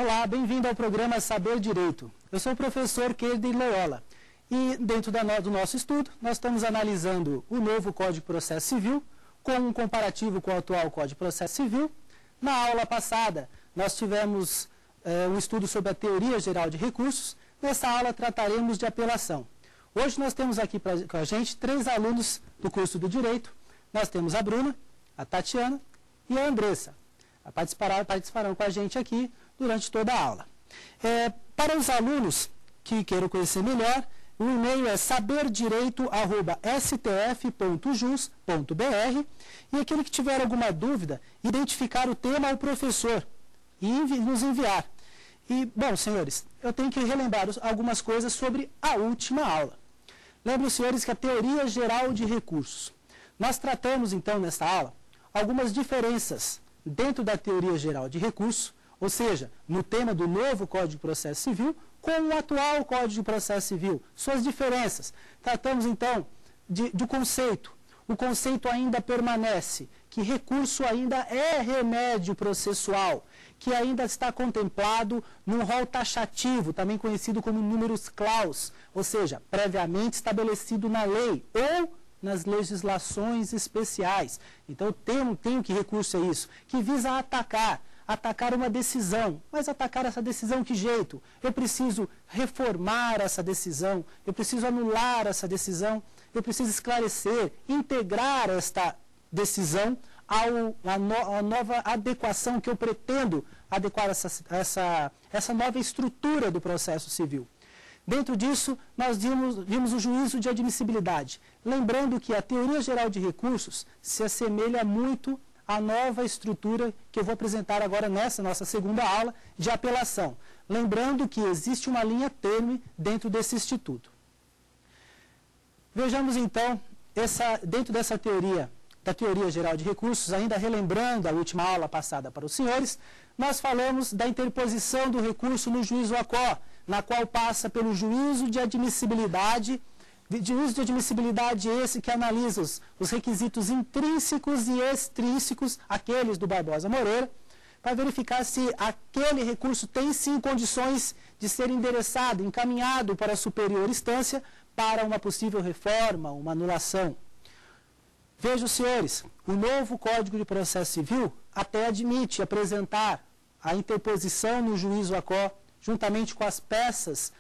Olá, bem-vindo ao programa Saber Direito. Eu sou o professor Keide Loyola e dentro do nosso estudo nós estamos analisando o novo Código de Processo Civil com um comparativo com o atual Código de Processo Civil. Na aula passada nós tivemos um estudo sobre a teoria geral de recursos. Nessa aula trataremos de apelação. Hoje nós temos aqui com a gente 3 alunos do curso do Direito. Nós temos a Bruna, a Tatiana e a Andressa. Participarão com a gente aqui durante toda a aula. Para os alunos que queiram conhecer melhor, o e-mail é saberdireito@stf.jus.br e aquele que tiver alguma dúvida, identificar o tema ao professor e nos enviar. E, bom, senhores, eu tenho que relembrar algumas coisas sobre a última aula. Lembro, senhores, que a teoria geral de recursos. Nós tratamos, então, nesta aula, algumas diferenças dentro da teoria geral de recursos, ou seja, no tema do novo Código de Processo Civil, com o atual Código de Processo Civil, suas diferenças. Tratamos, então, do conceito. O conceito ainda permanece, que recurso ainda é remédio processual, que ainda está contemplado num rol taxativo, também conhecido como numerus claus, ou seja, previamente estabelecido na lei ou nas legislações especiais. Então, tenho que recurso é isso, que visa atacar uma decisão. Mas atacar essa decisão que jeito? Eu preciso reformar essa decisão, eu preciso anular essa decisão, eu preciso esclarecer, integrar esta decisão à nova adequação que eu pretendo adequar essa nova estrutura do processo civil. Dentro disso, nós vimos o juízo de admissibilidade. Lembrando que a teoria geral de recursos se assemelha muito à nova estrutura que eu vou apresentar agora nessa nossa segunda aula de apelação. Lembrando que existe uma linha tênue dentro desse instituto. Vejamos então, dentro dessa teoria, da teoria geral de recursos, ainda relembrando a última aula passada para os senhores, nós falamos da interposição do recurso no juízo ACO, na qual passa pelo juízo de admissibilidade, esse que analisa os requisitos intrínsecos e extrínsecos, aqueles do Barbosa Moreira, para verificar se aquele recurso tem sim condições de ser endereçado, encaminhado para a superior instância para uma possível reforma, uma anulação. Vejam, senhores, o novo Código de Processo Civil até admite apresentar a interposição no juízo ACO juntamente com as peças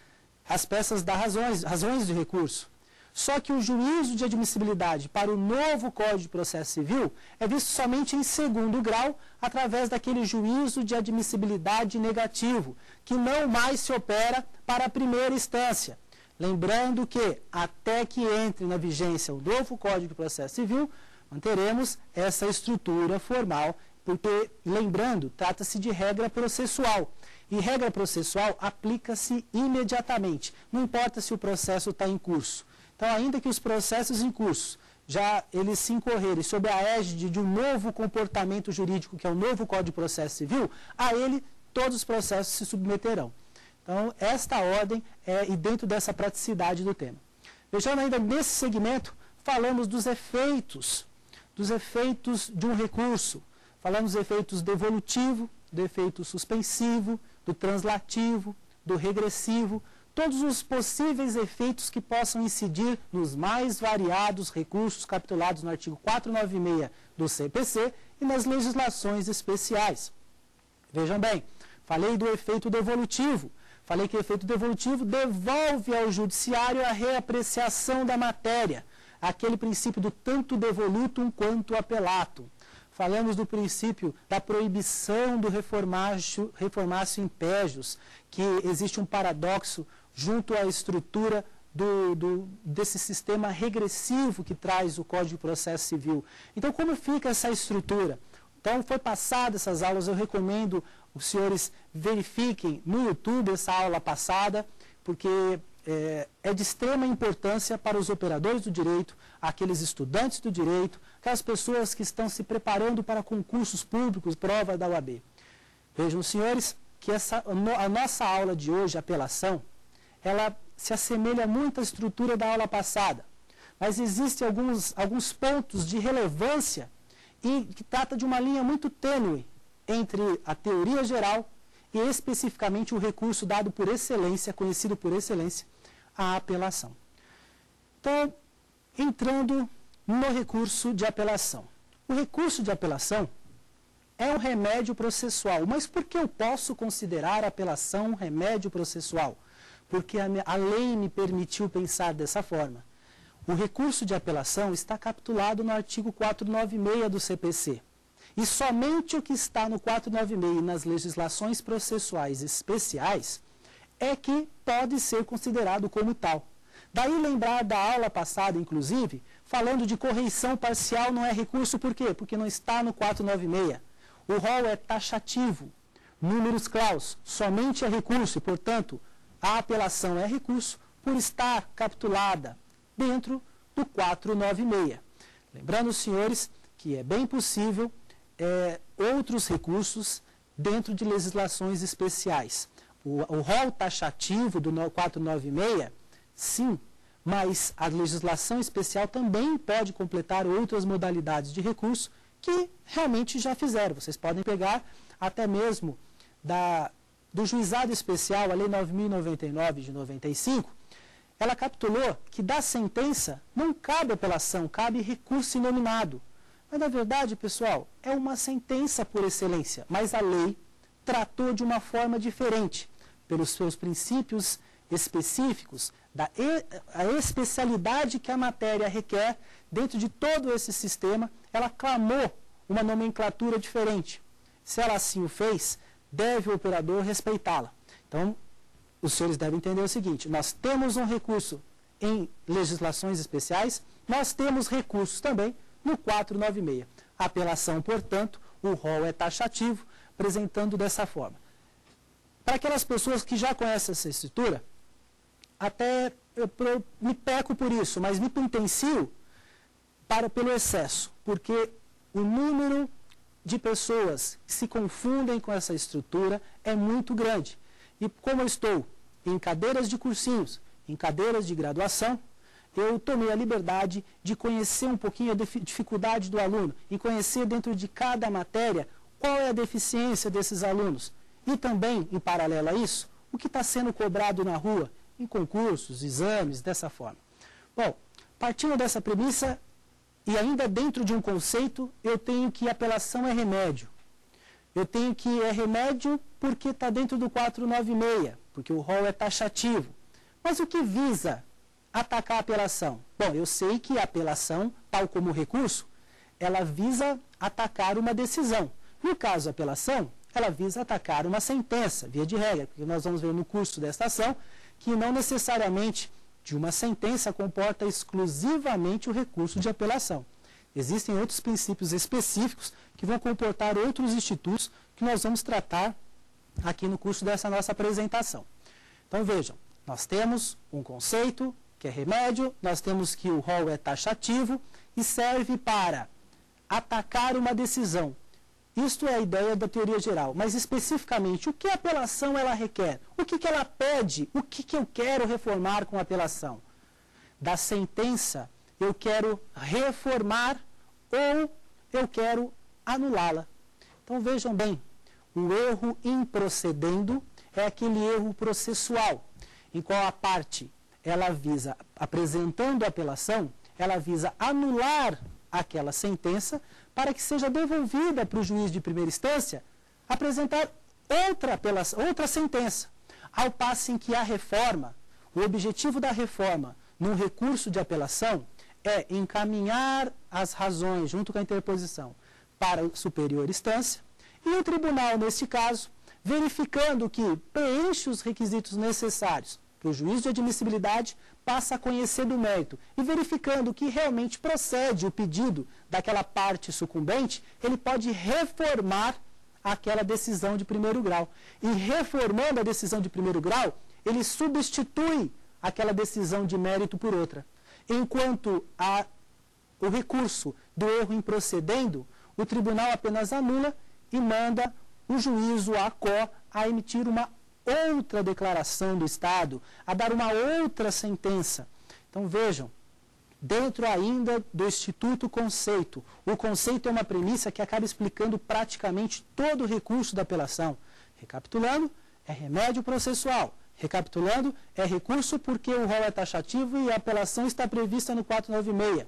das razões de recurso. Só que o juízo de admissibilidade para o novo Código de Processo Civil é visto somente em segundo grau, através daquele juízo de admissibilidade negativo, que não mais se opera para a primeira instância. Lembrando que, até que entre na vigência o novo Código de Processo Civil, manteremos essa estrutura formal, porque, lembrando, trata-se de regra processual. E regra processual aplica-se imediatamente, não importa se o processo está em curso. Então, ainda que os processos em curso, já eles se incorrerem sob a égide de um novo comportamento jurídico, que é o novo Código de Processo Civil, a ele todos os processos se submeterão. Então, esta ordem e dentro dessa praticidade do tema. Vejando ainda nesse segmento, falamos dos efeitos de um recurso. Falamos dos efeitos devolutivo, do efeito suspensivo, do translativo, do regressivo, todos os possíveis efeitos que possam incidir nos mais variados recursos capitulados no artigo 496 do CPC e nas legislações especiais. Vejam bem, falei do efeito devolutivo. Falei que o efeito devolutivo devolve ao judiciário a reapreciação da matéria, aquele princípio do tanto devolutum quanto apelatum. Falamos do princípio da proibição do reformatio impégios, que existe um paradoxo junto à estrutura desse sistema regressivo que traz o Código de Processo Civil. Então, como fica essa estrutura? Então, foi passada essas aulas, eu recomendo os senhores verifiquem no YouTube essa aula passada, porque é de extrema importância para os operadores do direito, aqueles estudantes do direito, aquelas pessoas que estão se preparando para concursos públicos, prova da UAB. Vejam, senhores, que a nossa aula de hoje, apelação, ela se assemelha muito à estrutura da aula passada, mas existem alguns pontos de relevância e que trata de uma linha muito tênue entre a teoria geral especificamente o recurso dado por excelência, conhecido por excelência, a apelação. Então, entrando no recurso de apelação. O recurso de apelação é um remédio processual. Mas por que eu posso considerar a apelação um remédio processual? Porque a lei me permitiu pensar dessa forma. O recurso de apelação está capitulado no artigo 496 do CPC. E somente o que está no 496 e nas legislações processuais especiais é que pode ser considerado como tal. Daí lembrar da aula passada, inclusive, falando de correição parcial não é recurso, por quê? Porque não está no 496. O rol é taxativo, números claus, somente é recurso e, portanto, a apelação é recurso por estar capitulada dentro do 496. Lembrando, senhores, que é bem possível outros recursos dentro de legislações especiais. O rol taxativo do 496, sim, mas a legislação especial também pode completar outras modalidades de recurso que realmente já fizeram. Vocês podem pegar até mesmo do juizado especial, a Lei 9.099 de 95, ela capitulou que da sentença não cabe apelação, cabe recurso inominado. Mas, na verdade, pessoal, é uma sentença por excelência, mas a lei tratou de uma forma diferente, pelos seus princípios específicos, a especialidade que a matéria requer, dentro de todo esse sistema, ela clamou uma nomenclatura diferente. Se ela assim o fez, deve o operador respeitá-la. Então, os senhores devem entender o seguinte: nós temos um recurso em legislações especiais, nós temos recursos também no 496. A apelação, portanto, o rol é taxativo, apresentando dessa forma. Para aquelas pessoas que já conhecem essa estrutura, até eu me peco por isso, mas me penitencio pelo excesso, porque o número de pessoas que se confundem com essa estrutura é muito grande. E como eu estou em cadeiras de cursinhos, em cadeiras de graduação, eu tomei a liberdade de conhecer um pouquinho a dificuldade do aluno, e conhecer dentro de cada matéria qual é a deficiência desses alunos. E também, em paralelo a isso, o que está sendo cobrado na rua, em concursos, exames, dessa forma. Bom, partindo dessa premissa, e ainda dentro de um conceito, eu tenho que apelação é remédio. Eu tenho que é remédio porque está dentro do 496, porque o rol é taxativo. Mas o que visa atacar a apelação? Bom, eu sei que a apelação, tal como o recurso, ela visa atacar uma decisão. No caso, a apelação, ela visa atacar uma sentença, via de regra, porque nós vamos ver no curso desta ação que não necessariamente de uma sentença comporta exclusivamente o recurso de apelação. Existem outros princípios específicos que vão comportar outros institutos que nós vamos tratar aqui no curso dessa nossa apresentação. Então vejam, nós temos um conceito que é remédio, nós temos que o rol é taxativo e serve para atacar uma decisão. Isto é a ideia da teoria geral, mas especificamente o que a apelação ela requer? O que ela pede? O que eu quero reformar com a apelação? Da sentença, eu quero reformar ou eu quero anulá-la. Então vejam bem, o erro improcedendo é aquele erro processual, em qual a parte ela visa, apresentando a apelação, ela visa anular aquela sentença para que seja devolvida para o juiz de primeira instância apresentar outra sentença. Ao passo em que a reforma, o objetivo da reforma num recurso de apelação é encaminhar as razões, junto com a interposição, para a superior instância, e o tribunal, neste caso, verificando que preenche os requisitos necessários para o juiz de admissibilidade, passa a conhecer do mérito e verificando que realmente procede o pedido daquela parte sucumbente, ele pode reformar aquela decisão de primeiro grau. E reformando a decisão de primeiro grau, ele substitui aquela decisão de mérito por outra. Enquanto o recurso do erro improcedendo, o tribunal apenas anula e manda o juízo, a ACO, a emitir uma outra declaração do Estado, a dar uma outra sentença. Então vejam, dentro ainda do Instituto Conceito, o conceito é uma premissa que acaba explicando praticamente todo o recurso da apelação. Recapitulando, é remédio processual. Recapitulando, é recurso porque o rol é taxativo e a apelação está prevista no 496.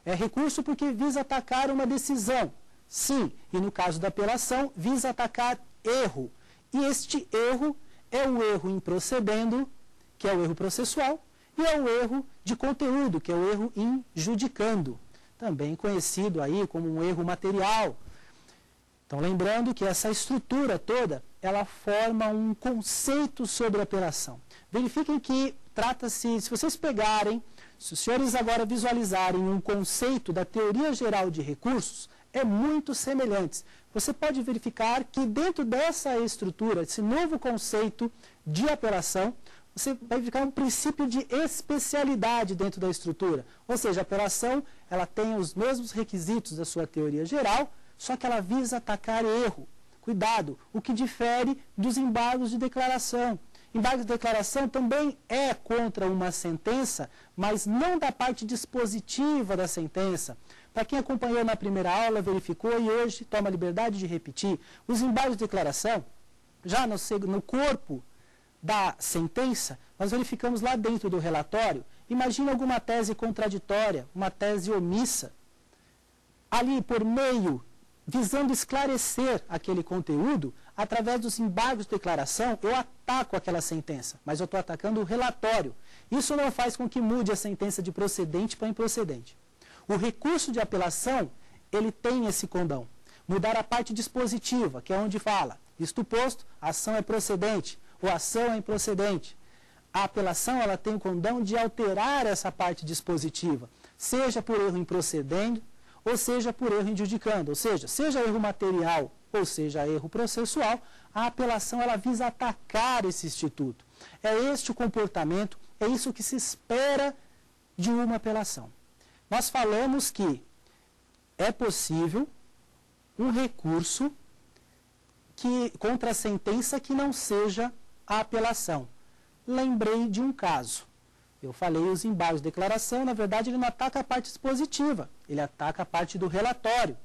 É recurso porque visa atacar uma decisão. Sim, e no caso da apelação, visa atacar erro. E este erro é o erro improcedendo, que é o erro processual, e é o erro de conteúdo, que é o erro injudicando, também conhecido aí como um erro material. Então, lembrando que essa estrutura toda, ela forma um conceito sobre apelação. Verifiquem que trata-se, se vocês pegarem, se os senhores agora visualizarem um conceito da teoria geral de recursos, é muito semelhantes. Você pode verificar que dentro dessa estrutura, esse novo conceito de apelação, você vai verificar um princípio de especialidade dentro da estrutura. Ou seja, a apelação, ela tem os mesmos requisitos da sua teoria geral, só que ela visa atacar erro. Cuidado, o que difere dos embargos de declaração. Embargo de declaração também é contra uma sentença, mas não da parte dispositiva da sentença. Para quem acompanhou na primeira aula, verificou e hoje toma a liberdade de repetir, os embargos de declaração, já no corpo da sentença, nós verificamos lá dentro do relatório, imagina alguma tese contraditória, uma tese omissa, ali por meio, visando esclarecer aquele conteúdo, através dos embargos de declaração, eu ataco aquela sentença, mas eu estou atacando o relatório. Isso não faz com que mude a sentença de procedente para improcedente. O recurso de apelação, ele tem esse condão. Mudar a parte dispositiva, que é onde fala, isto posto, a ação é procedente, ou a ação é improcedente. A apelação, ela tem o condão de alterar essa parte dispositiva, seja por erro improcedendo, ou seja por erro injudicando, ou seja erro material, ou seja erro processual, a apelação ela visa atacar esse instituto. É este o comportamento, é isso que se espera de uma apelação. Nós falamos que é possível um recurso contra a sentença que não seja a apelação. Lembrei de um caso. Eu falei os embargos de declaração, na verdade ele não ataca a parte dispositiva, ele ataca a parte do relatório.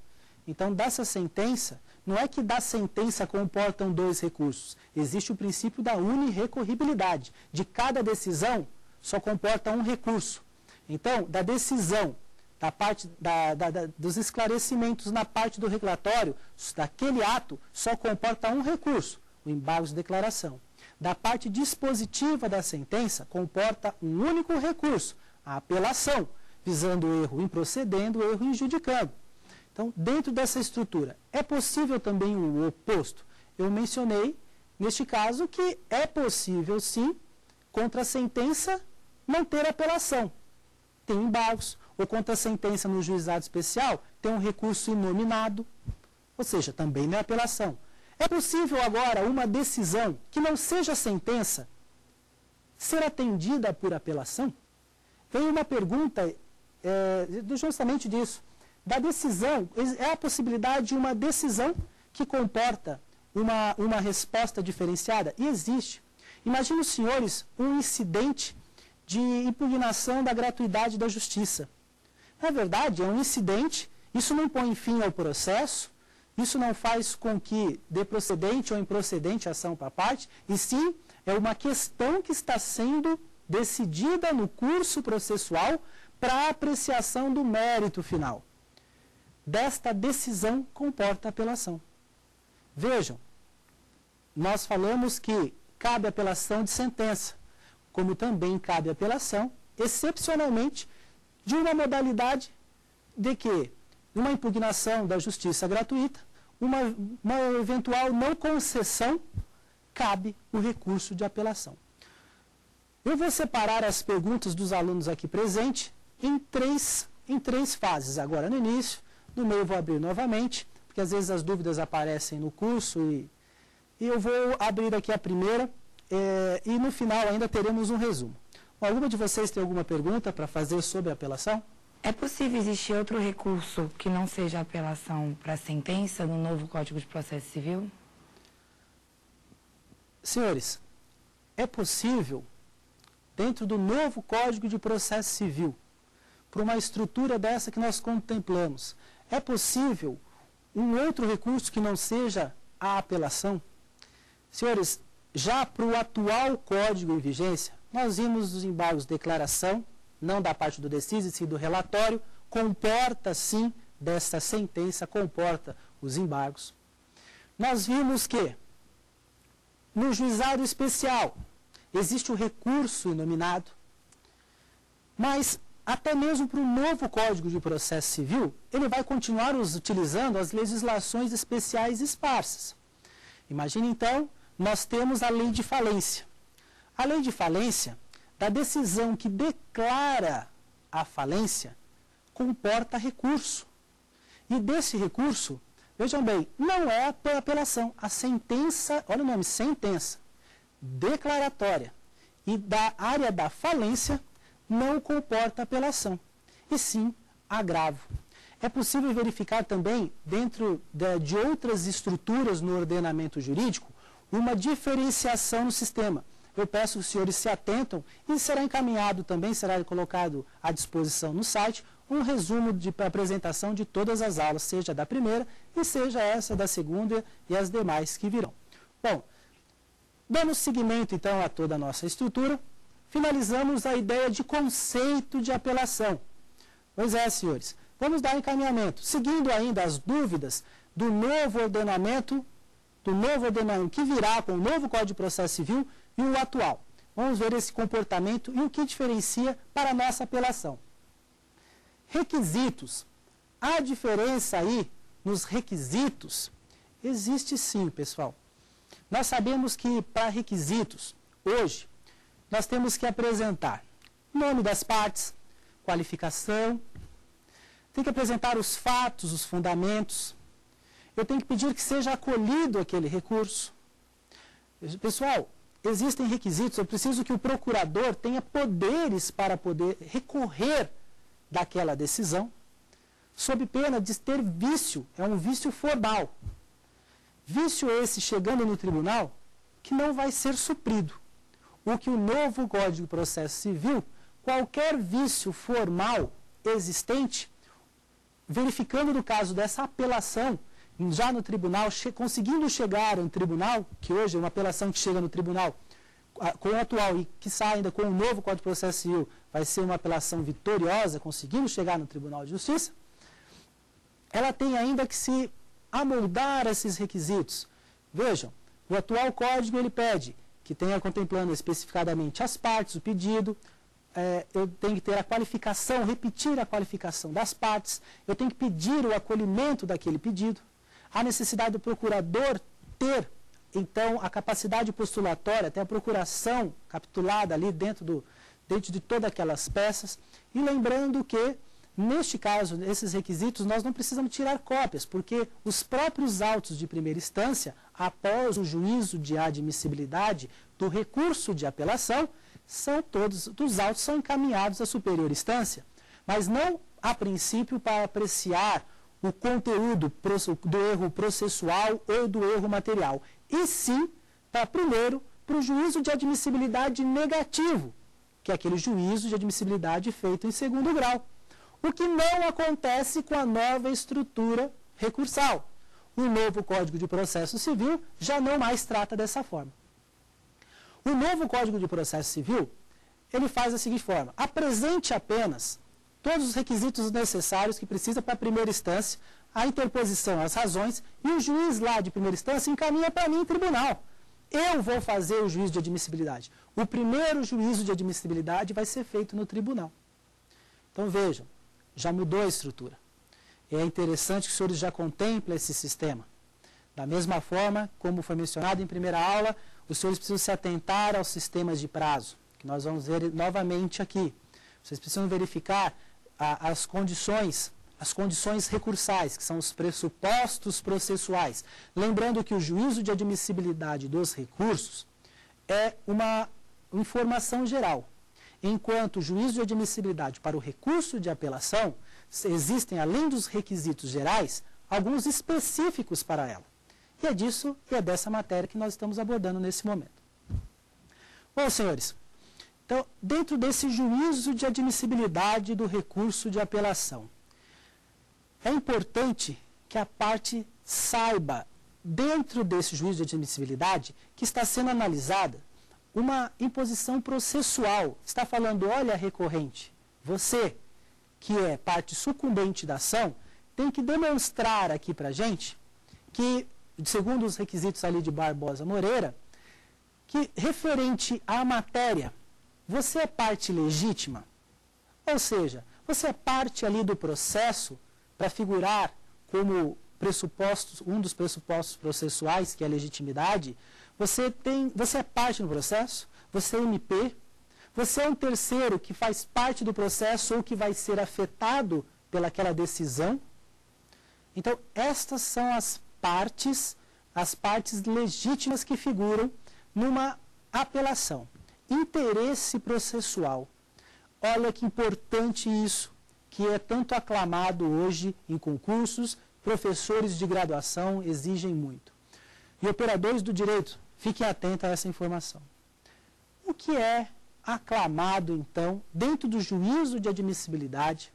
Então, dessa sentença, não é que da sentença comportam dois recursos. Existe o princípio da unirrecorribilidade. De cada decisão, só comporta um recurso. Então, da decisão, da parte dos esclarecimentos na parte do relatório, daquele ato, só comporta um recurso, o embargo de declaração. Da parte dispositiva da sentença, comporta um único recurso, a apelação, visando o erro improcedendo, o erro injudicando. Então, dentro dessa estrutura, é possível também o oposto. Eu mencionei, neste caso, que é possível, sim, contra a sentença, não ter apelação. Tem embargos, ou contra a sentença no juizado especial, tem um recurso inominado, ou seja, também não é apelação. É possível agora uma decisão que não seja sentença ser atendida por apelação? Veio uma pergunta justamente disso. Da decisão, é a possibilidade de uma decisão que comporta uma resposta diferenciada? E existe. Imagine os senhores um incidente de impugnação da gratuidade da justiça. Na verdade, é um incidente, isso não põe fim ao processo, isso não faz com que dê procedente ou improcedente a ação para a parte, e sim, é uma questão que está sendo decidida no curso processual para apreciação do mérito final. Desta decisão comporta apelação. Vejam, nós falamos que cabe apelação de sentença, como também cabe apelação, excepcionalmente, de uma modalidade de que uma impugnação da justiça gratuita, uma eventual não concessão, cabe o recurso de apelação. Eu vou separar as perguntas dos alunos aqui presentes em três fases. Agora no início, no meio eu vou abrir novamente, porque às vezes as dúvidas aparecem no curso e eu vou abrir aqui a primeira e no final ainda teremos um resumo. Alguma de vocês tem alguma pergunta para fazer sobre a apelação? É possível existir outro recurso que não seja apelação para a sentença no novo Código de Processo Civil? Senhores, é possível, dentro do novo Código de Processo Civil, por uma estrutura dessa que nós contemplamos, é possível um outro recurso que não seja a apelação? Senhores, já para o atual código em vigência, nós vimos os embargos de declaração, não da parte do DECIS, e sim do relatório, comporta sim, desta sentença, comporta os embargos. Nós vimos que no juizado especial existe o recurso inominado, mas até mesmo para o novo Código de Processo Civil, ele vai continuar utilizando as legislações especiais esparsas. Imagine então, nós temos a lei de falência. A lei de falência, da decisão que declara a falência, comporta recurso. E desse recurso, vejam bem, não é a apelação. A sentença, olha o nome, sentença declaratória e da área da falência não comporta apelação, e sim agravo. É possível verificar também, dentro de outras estruturas no ordenamento jurídico, uma diferenciação no sistema. Eu peço que os senhores se atentam e será encaminhado também, será colocado à disposição no site, um resumo de apresentação de todas as aulas, seja da primeira e seja essa da segunda e as demais que virão. Bom, damos seguimento então a toda a nossa estrutura, finalizamos a ideia de conceito de apelação. Pois é, senhores, vamos dar encaminhamento, seguindo ainda as dúvidas do novo ordenamento que virá com o novo Código de Processo Civil e o atual. Vamos ver esse comportamento e o que diferencia para a nossa apelação. Requisitos. A diferença aí nos requisitos existe sim, pessoal. Nós sabemos que para requisitos, hoje, nós temos que apresentar nome das partes, qualificação, tem que apresentar os fatos, os fundamentos, eu tenho que pedir que seja acolhido aquele recurso. Pessoal, existem requisitos, eu preciso que o procurador tenha poderes para poder recorrer daquela decisão, sob pena de ter vício, é um vício formal. Vício esse chegando no tribunal que não vai ser suprido. O que o novo Código de Processo Civil, qualquer vício formal existente, verificando no caso dessa apelação, já no tribunal, conseguindo chegar no tribunal, que hoje é uma apelação que chega no tribunal, com o atual e que sai ainda com o novo Código de Processo Civil, vai ser uma apelação vitoriosa, conseguindo chegar no Tribunal de Justiça, ela tem ainda que se amoldar a esses requisitos. Vejam, o atual Código ele pede que tenha contemplando especificadamente as partes, o pedido, eu tenho que ter a qualificação, repetir a qualificação das partes, eu tenho que pedir o acolhimento daquele pedido, a necessidade do procurador ter, então, a capacidade postulatória, até a procuração capitulada ali dentro de todas aquelas peças, e lembrando que, neste caso, nesses requisitos, nós não precisamos tirar cópias, porque os próprios autos de primeira instância, após o juízo de admissibilidade do recurso de apelação, os autos são encaminhados à superior instância, mas não, a princípio, para apreciar o conteúdo do erro processual ou do erro material, e sim, primeiro, para o juízo de admissibilidade negativo, que é aquele juízo de admissibilidade feito em segundo grau, o que não acontece com a nova estrutura recursal. O novo Código de Processo Civil já não mais trata dessa forma. O novo Código de Processo Civil, ele faz da seguinte forma: apresente apenas todos os requisitos necessários que precisa para a primeira instância, a interposição, as razões, e o juiz lá de primeira instância encaminha para mim em tribunal. Eu vou fazer o juízo de admissibilidade. O primeiro juízo de admissibilidade vai ser feito no tribunal. Então vejam, já mudou a estrutura. É interessante que os senhores já contemplem esse sistema. Da mesma forma, como foi mencionado em primeira aula, os senhores precisam se atentar aos sistemas de prazo, que nós vamos ver novamente aqui. Vocês precisam verificar as condições recursais, que são os pressupostos processuais. Lembrando que o juízo de admissibilidade dos recursos é uma informação geral, enquanto o juízo de admissibilidade para o recurso de apelação, existem, além dos requisitos gerais, alguns específicos para ela. E é disso e é dessa matéria que nós estamos abordando nesse momento. Bom, senhores, então, dentro desse juízo de admissibilidade do recurso de apelação, é importante que a parte saiba dentro desse juízo de admissibilidade que está sendo analisada uma imposição processual. Está falando, olha, recorrente, você, que é parte sucumbente da ação, tem que demonstrar aqui para a gente que, segundo os requisitos ali de Barbosa Moreira, que referente à matéria, você é parte legítima, ou seja, você é parte ali do processo para figurar como pressupostos, um dos pressupostos processuais, que é a legitimidade. Você é parte do processo, você é MP, você é um terceiro que faz parte do processo ou que vai ser afetado pelaquela decisão. Então, estas são as partes legítimas que figuram numa apelação. Interesse processual. Olha que importante isso, que é tanto aclamado hoje em concursos, professores de graduação exigem muito. E operadores do direito, fiquem atentos a essa informação. O que é aclamado, então, dentro do juízo de admissibilidade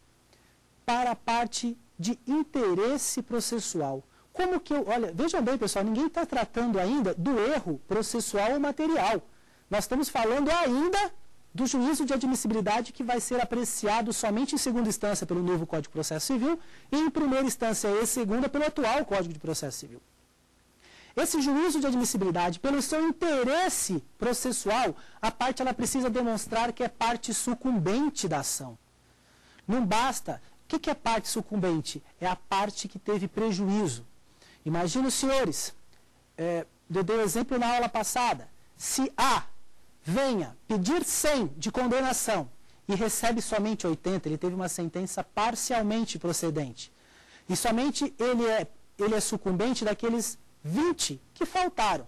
para a parte de interesse processual? Como que olha, vejam bem, pessoal, ninguém está tratando ainda do erro processual ou material. Nós estamos falando ainda do juízo de admissibilidade que vai ser apreciado somente em segunda instância pelo novo Código de Processo Civil e em primeira instância e segunda pelo atual Código de Processo Civil. Esse juízo de admissibilidade, pelo seu interesse processual, a parte ela precisa demonstrar que é parte sucumbente da ação. Não basta. O que é parte sucumbente? É a parte que teve prejuízo. Imagina os senhores, eu dei o exemplo na aula passada, se A venha pedir 100 de condenação e recebe somente 80, ele teve uma sentença parcialmente procedente, e somente ele é sucumbente daqueles 20 que faltaram.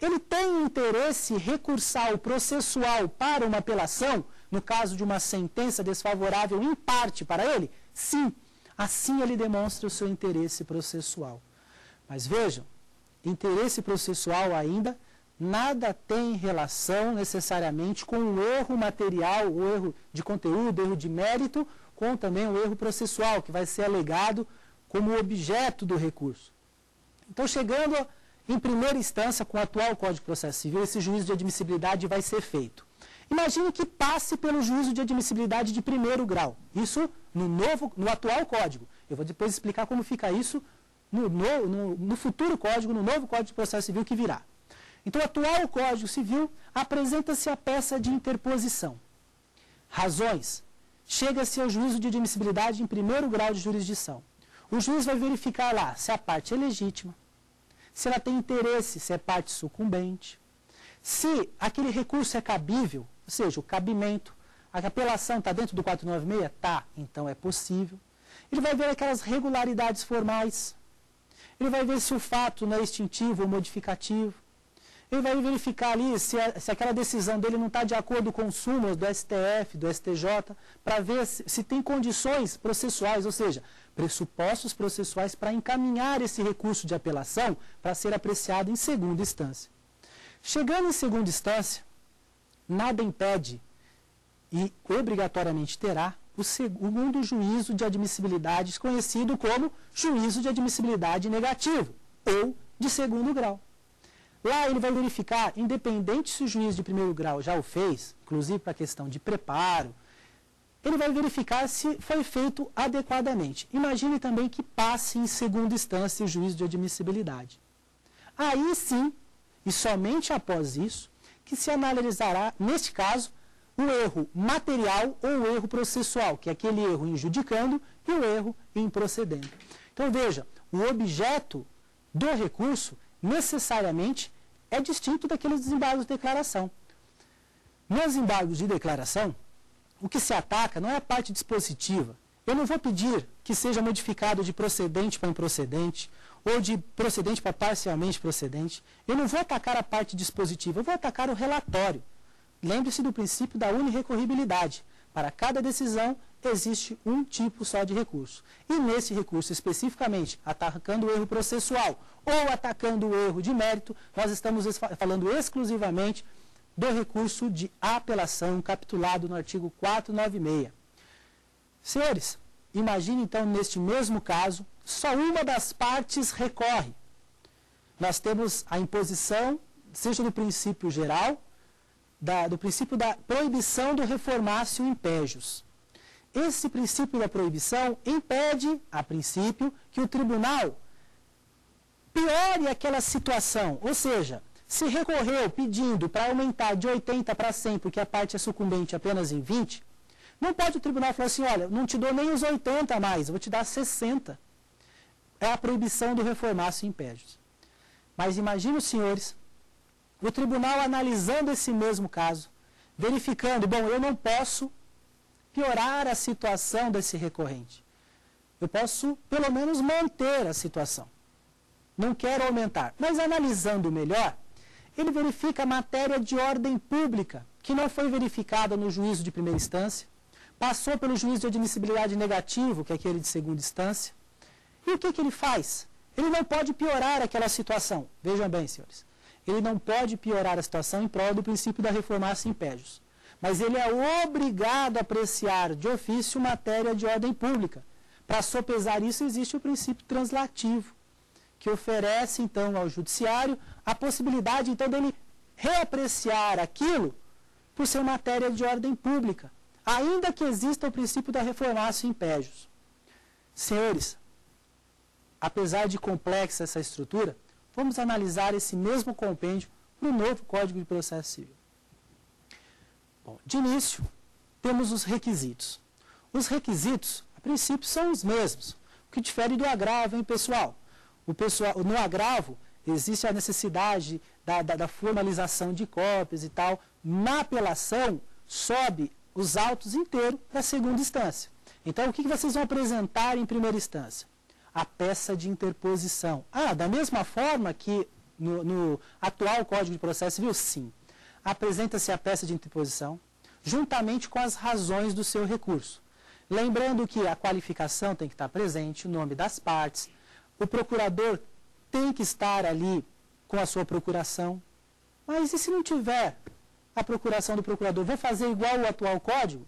Ele tem interesse recursal processual para uma apelação, no caso de uma sentença desfavorável em parte para ele? Sim, assim ele demonstra o seu interesse processual. Mas vejam, interesse processual ainda nada tem relação necessariamente com o erro material, o erro de conteúdo, o erro de mérito, com também o erro processual, que vai ser alegado como objeto do recurso. Então, chegando em primeira instância com o atual Código de Processo Civil, esse juízo de admissibilidade vai ser feito. Imagine que passe pelo juízo de admissibilidade de primeiro grau. Isso no atual Código. Eu vou depois explicar como fica isso no futuro Código, no novo Código de Processo Civil que virá. Então, o atual Código Civil apresenta-se a peça de interposição. Razões. Chega-se ao juízo de admissibilidade em primeiro grau de jurisdição. O juiz vai verificar lá se a parte é legítima, se ela tem interesse, se é parte sucumbente, se aquele recurso é cabível, ou seja, o cabimento, a apelação está dentro do 496? Tá, então é possível. Ele vai ver aquelas regularidades formais, ele vai ver se o fato não é extintivo ou modificativo, ele vai verificar ali se aquela decisão dele não está de acordo com os súmulas do STF, do STJ, para ver se tem condições processuais, ou seja, pressupostos processuais para encaminhar esse recurso de apelação para ser apreciado em segunda instância. Chegando em segunda instância, nada impede, e obrigatoriamente terá, o segundo juízo de admissibilidade, conhecido como juízo de admissibilidade negativo, ou de segundo grau. Lá ele vai verificar, independente se o juiz de primeiro grau já o fez, inclusive para a questão de preparo, ele vai verificar se foi feito adequadamente. Imagine também que passe em segunda instância o juízo de admissibilidade. Aí sim, e somente após isso, que se analisará, neste caso, o erro material ou o erro processual, que é aquele erro em judicando e o erro em procedendo. Então veja, o objeto do recurso necessariamente é distinto daqueles desembargos de declaração. Nos embargos de declaração, o que se ataca não é a parte dispositiva. Eu não vou pedir que seja modificado de procedente para improcedente ou de procedente para parcialmente procedente. Eu não vou atacar a parte dispositiva, eu vou atacar o relatório. Lembre-se do princípio da unirrecorribilidade. Para cada decisão, existe um tipo só de recurso. E nesse recurso, especificamente, atacando o erro processual ou atacando o erro de mérito, nós estamos falando exclusivamente do recurso de apelação capitulado no artigo 496. Senhores, imagine então, neste mesmo caso, só uma das partes recorre. nós temos a imposição, seja do princípio geral, do princípio da proibição do reformácio impégios. Esse princípio da proibição impede, a princípio, que o tribunal piore aquela situação, ou seja, se recorreu pedindo para aumentar de 80 para 100, porque a parte é sucumbente apenas em 20, não pode o tribunal falar assim, olha, não te dou nem os 80 mais, eu vou te dar 60. É a proibição do reformácio impégios. Mas imagine os senhores, o tribunal analisando esse mesmo caso, verificando, bom, eu não posso piorar a situação desse recorrente. Eu posso, pelo menos, manter a situação. Não quero aumentar. Mas analisando melhor, ele verifica a matéria de ordem pública, que não foi verificada no juízo de primeira instância, passou pelo juízo de admissibilidade negativo, que é aquele de segunda instância. E o que ele faz? Ele não pode piorar aquela situação. Vejam bem, senhores. Ele não pode piorar a situação em prol do princípio da reformácio impégios. Mas ele é obrigado a apreciar de ofício matéria de ordem pública. Para sopesar isso, existe o princípio translativo, que oferece, então, ao judiciário a possibilidade, então, dele reapreciar aquilo por ser matéria de ordem pública, ainda que exista o princípio da reformácio impégios. Senhores, apesar de complexa essa estrutura, vamos analisar esse mesmo compêndio no novo Código de Processo Civil. Bom, de início, temos os requisitos. Os requisitos, a princípio, são os mesmos, o que difere do agravo, hein, pessoal? No agravo, existe a necessidade da formalização de cópias e tal. Na apelação, sobe os autos inteiros para a segunda instância. Então, o que vocês vão apresentar em primeira instância? A peça de interposição. Da mesma forma que no atual Código de Processo Civil, sim. Apresenta-se a peça de interposição, juntamente com as razões do seu recurso. Lembrando que a qualificação tem que estar presente, o nome das partes, o procurador tem que estar ali com a sua procuração. Mas e se não tiver a procuração do procurador? Vou fazer igual o atual Código?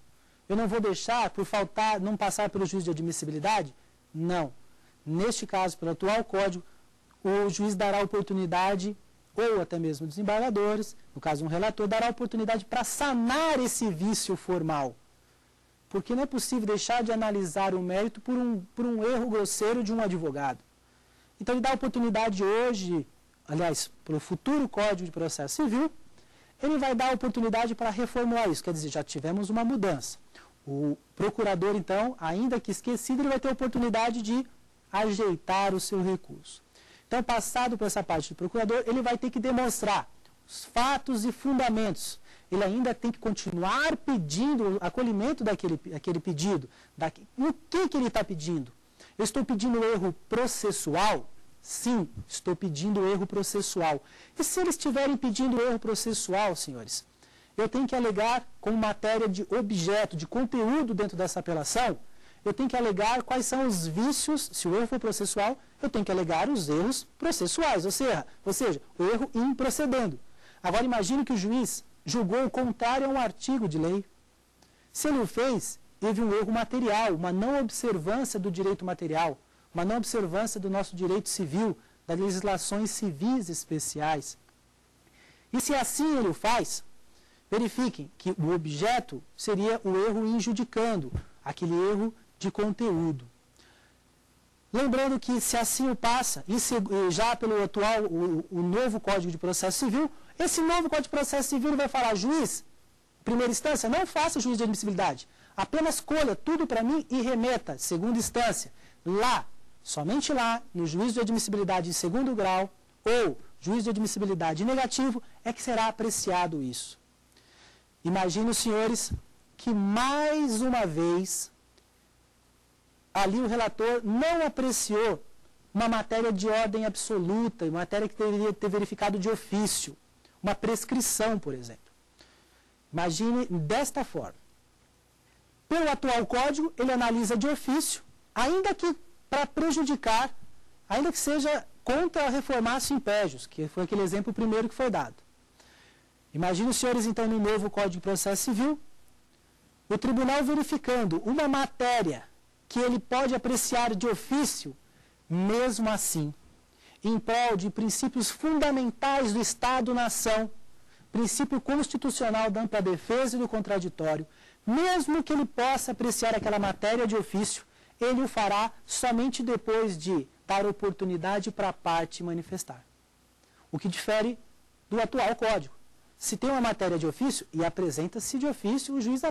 Eu não vou deixar, por faltar, não passar pelo juiz de admissibilidade? Não. Neste caso, pelo atual Código, o juiz dará oportunidade, ou até mesmo desembargadores, no caso um relator, dará oportunidade para sanar esse vício formal. Porque não é possível deixar de analisar o mérito por um erro grosseiro de um advogado. Então ele dá oportunidade hoje, aliás, para o futuro Código de Processo Civil, ele vai dar oportunidade para reformular isso. Quer dizer, já tivemos uma mudança. O procurador, então, ainda que esquecido, ele vai ter a oportunidade de ajeitar o seu recurso. Então, passado por essa parte do procurador, ele vai ter que demonstrar os fatos e fundamentos. Ele ainda tem que continuar pedindo o acolhimento daquele pedido. O que ele está pedindo? Eu estou pedindo erro processual? Sim, estou pedindo erro processual. E se eles estiverem pedindo erro processual, senhores, eu tenho que alegar como matéria de objeto, de conteúdo dentro dessa apelação, eu tenho que alegar quais são os vícios, se o erro for processual, eu tenho que alegar os erros processuais, ou seja, o erro improcedendo. Agora imagine que o juiz julgou o contrário a um artigo de lei. Se ele o fez, teve um erro material, uma não observância do direito material, uma não observância do nosso direito civil, das legislações civis especiais. E se assim ele o faz, verifiquem que o objeto seria o erro injudicando, aquele erro de conteúdo. Lembrando que se assim o passa, e já pelo atual, o novo Código de Processo Civil, esse novo Código de Processo Civil vai falar, juiz, primeira instância, não faça juízo de admissibilidade, apenas colha tudo para mim e remeta, segunda instância, lá, somente lá, no juízo de admissibilidade em segundo grau, ou juízo de admissibilidade negativo, é que será apreciado isso. Imagine os senhores que mais uma vez ali o relator não apreciou uma matéria de ordem absoluta, uma matéria que deveria ter verificado de ofício, uma prescrição, por exemplo. Imagine desta forma. Pelo atual código, ele analisa de ofício, ainda que para prejudicar, ainda que seja contra reformácio impégios, que foi aquele exemplo primeiro que foi dado. Imagine os senhores, então, no novo Código de Processo Civil, o tribunal verificando uma matéria que ele pode apreciar de ofício, mesmo assim, em prol de princípios fundamentais do Estado-nação, princípio constitucional da ampla defesa e do contraditório, mesmo que ele possa apreciar aquela matéria de ofício, ele o fará somente depois de dar oportunidade para a parte manifestar. O que difere do atual Código. Se tem uma matéria de ofício e apresenta-se de ofício, o juiz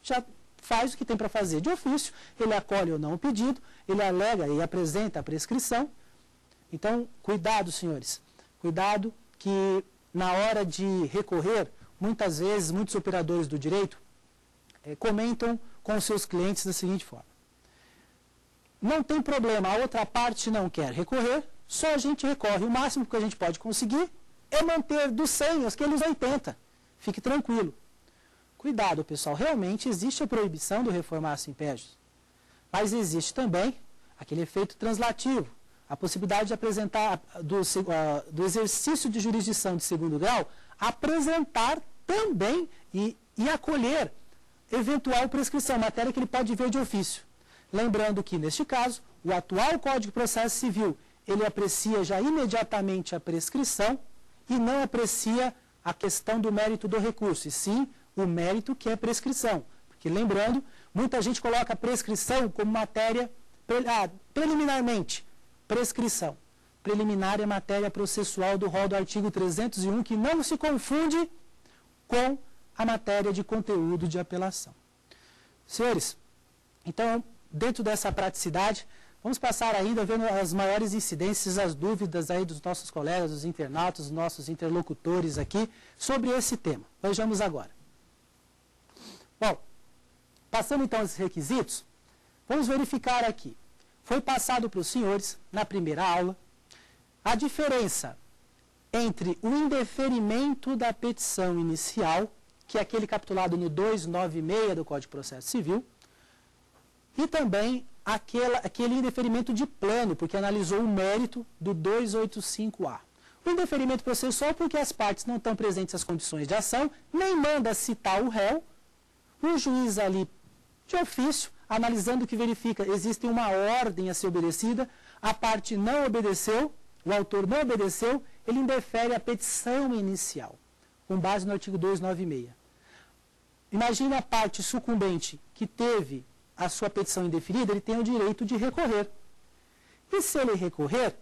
já faz o que tem para fazer de ofício, ele acolhe ou não o pedido, ele alega e apresenta a prescrição. Então, cuidado, senhores, cuidado que na hora de recorrer, muitas vezes, muitos operadores do direito comentam com os seus clientes da seguinte forma: não tem problema, a outra parte não quer recorrer, só a gente recorre. O máximo que a gente pode conseguir é manter dos 100 aqueles 80. Fique tranquilo. Cuidado, pessoal, realmente existe a proibição do reformar-se impédios, mas existe também aquele efeito translativo, a possibilidade de apresentar, do exercício de jurisdição de segundo grau, apresentar também e acolher eventual prescrição, matéria que ele pode ver de ofício. Lembrando que, neste caso, o atual Código de Processo Civil, ele aprecia já imediatamente a prescrição e não aprecia a questão do mérito do recurso, e sim o mérito que é prescrição. Porque, lembrando, muita gente coloca a prescrição como matéria, preliminarmente, prescrição. Preliminar é matéria processual do rol do artigo 301, que não se confunde com a matéria de conteúdo de apelação. Senhores, então, dentro dessa praticidade, vamos passar ainda vendo as maiores incidências, as dúvidas aí dos nossos colegas, dos internautas, dos nossos interlocutores aqui, sobre esse tema. Vejamos agora. Bom, passando então esses requisitos, vamos verificar aqui. Foi passado para os senhores, na primeira aula, a diferença entre o indeferimento da petição inicial, que é aquele capitulado no 296 do Código de Processo Civil, e também aquele indeferimento de plano, porque analisou o mérito do 285A. O indeferimento processual porque as partes não estão presentes as condições de ação, nem manda citar o réu, o juiz ali de ofício, analisando que verifica, existe uma ordem a ser obedecida, a parte não obedeceu, o autor não obedeceu, ele indefere a petição inicial, com base no artigo 296. Imagine a parte sucumbente que teve a sua petição indeferida, ele tem o direito de recorrer. E se ele recorrer,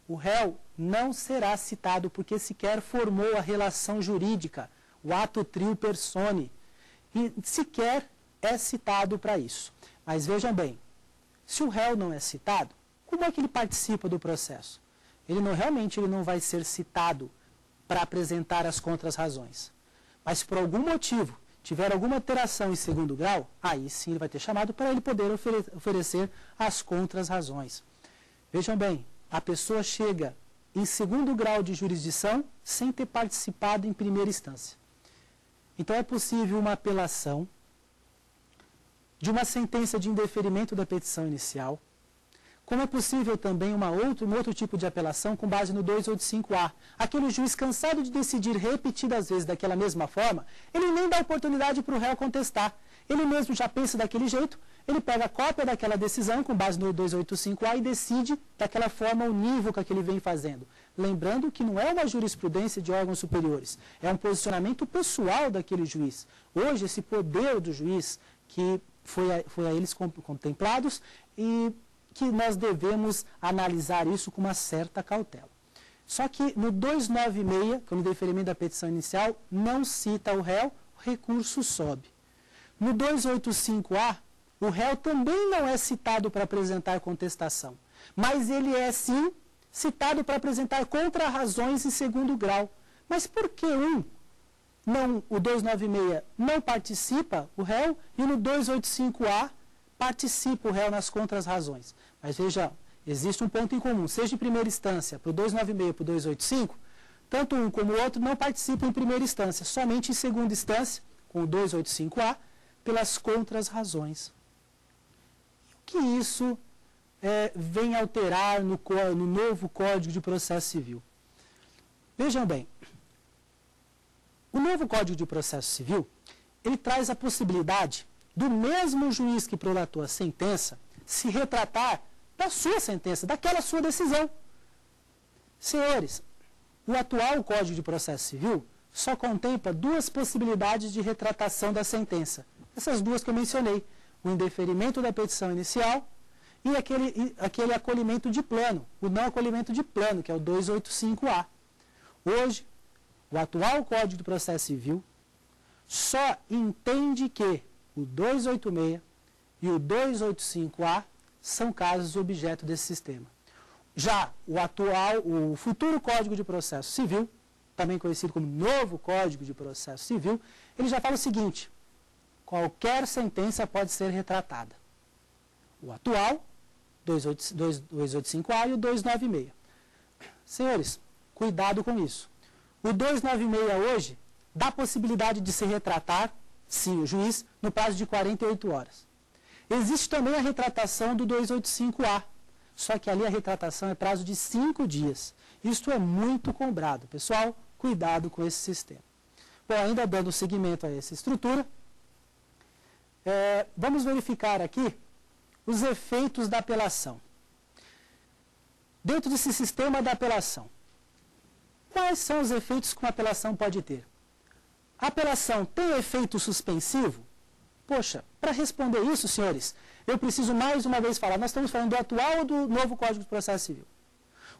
o réu não será citado porque sequer formou a relação jurídica, o ato trio persone, e sequer é citado para isso. Mas vejam bem, se o réu não é citado, como é que ele participa do processo? Ele não vai ser citado para apresentar as contras-razões. Mas por algum motivo tiver alguma alteração em segundo grau, aí sim ele vai ter chamado para ele poder oferecer as contras-razões. Vejam bem, a pessoa chega em segundo grau de jurisdição sem ter participado em primeira instância. Então é possível uma apelação de uma sentença de indeferimento da petição inicial, como é possível também um outro tipo de apelação com base no 285A. Aquele juiz cansado de decidir repetidas vezes daquela mesma forma, ele nem dá oportunidade para o réu contestar. Ele mesmo já pensa daquele jeito, ele pega a cópia daquela decisão com base no 285A e decide daquela forma unívoca que ele vem fazendo. Lembrando que não é uma jurisprudência de órgãos superiores, é um posicionamento pessoal daquele juiz. Hoje, esse poder do juiz, que foi a eles contemplados, e que nós devemos analisar isso com uma certa cautela. Só que no 296, que é o indeferimento da petição inicial, não cita o réu, o recurso sobe. No 285A, o réu também não é citado para apresentar contestação, mas ele é sim citado para apresentar contrarrazões em segundo grau. Mas por que o 296 não participa, o réu, e no 285A participa o réu nas contras-razões? Mas veja, existe um ponto em comum, seja em primeira instância, para o 296 e para o 285, tanto um como o outro não participam em primeira instância, somente em segunda instância, com o 285A, pelas contras-razões. O que isso vem alterar no novo Código de Processo Civil? Vejam bem, o novo Código de Processo Civil, ele traz a possibilidade do mesmo juiz que prolatou a sentença se retratar da sua sentença, daquela sua decisão. Senhores, o atual Código de Processo Civil só contempla duas possibilidades de retratação da sentença. Essas duas que eu mencionei, o indeferimento da petição inicial e aquele acolhimento de plano, o não acolhimento de plano, que é o 285A. Hoje, o atual Código de Processo Civil só entende que o 286 e o 285A são casos objeto desse sistema. Já o futuro Código de Processo Civil, também conhecido como novo Código de Processo Civil, ele já fala o seguinte: qualquer sentença pode ser retratada. O atual, 285A e o 296. Senhores, cuidado com isso. O 296 hoje dá possibilidade de se retratar, sim, o juiz, no prazo de 48 horas. Existe também a retratação do 285A, só que ali a retratação é prazo de 5 dias. Isto é muito cobrado. Pessoal, cuidado com esse sistema. Bom, ainda dando seguimento a essa estrutura, vamos verificar aqui os efeitos da apelação. Dentro desse sistema da apelação, quais são os efeitos que uma apelação pode ter? A apelação tem efeito suspensivo? Poxa, para responder isso, senhores, eu preciso mais uma vez falar, nós estamos falando do atual ou do novo Código de Processo Civil?